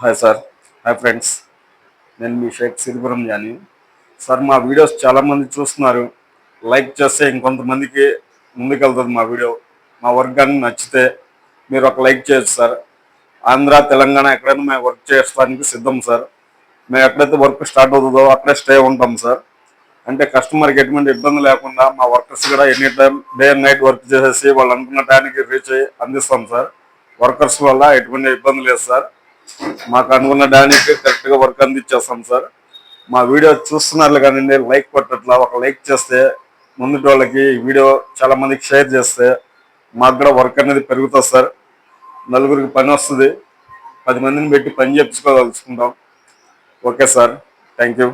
Hi sir. Hi friends. నేను మీ Sheikh Siripuram Johnny. Sir మా videos చాలామంది చూస్తున్నారు. లైక్ చేస్తే ఇంకొంతమందికి ముందుకెళ్తుంది మా వీడియో. మా వర్క్ కానీ నచ్చితే మీరు ఒక లైక్ చేయొచ్చు సార్. ఆంధ్ర తెలంగాణ ఎక్కడైనా మేము వర్క్ చేయడానికి సిద్ధం సార్. మేము ఎక్కడైతే వర్క్ స్టార్ట్ అవుతుందో అక్కడే స్టే ఉంటాం సార్. అంటే కస్టమర్కి ఎటువంటి ఇబ్బంది లేకుండా మా వర్కర్స్ కూడా any time day and night work చేసేసి వాళ్ళు అనుకున్న టైంకి రీచ్ అయ్యి అందిస్తాం సార్. వర్కర్స్ వల్ల ఎటువంటి ఇబ్బంది లేదు సార్. మాకు అనుకున్న దానికి కరెక్ట్గా వర్క్ అందించేస్తాం సార్. మా వీడియో చూస్తున్నారు కానీ లైక్ కొట్టట్లా. ఒక లైక్ చేస్తే ముందుటి వాళ్ళకి వీడియో చాలా మందికి షేర్ చేస్తే మాకు కూడా వర్క్ అనేది పెరుగుతుంది సార్. నలుగురికి పని వస్తుంది. 10 మందిని పెట్టి పని చేయించుకోదలుచుకుంటాం. Okay sir, thank you.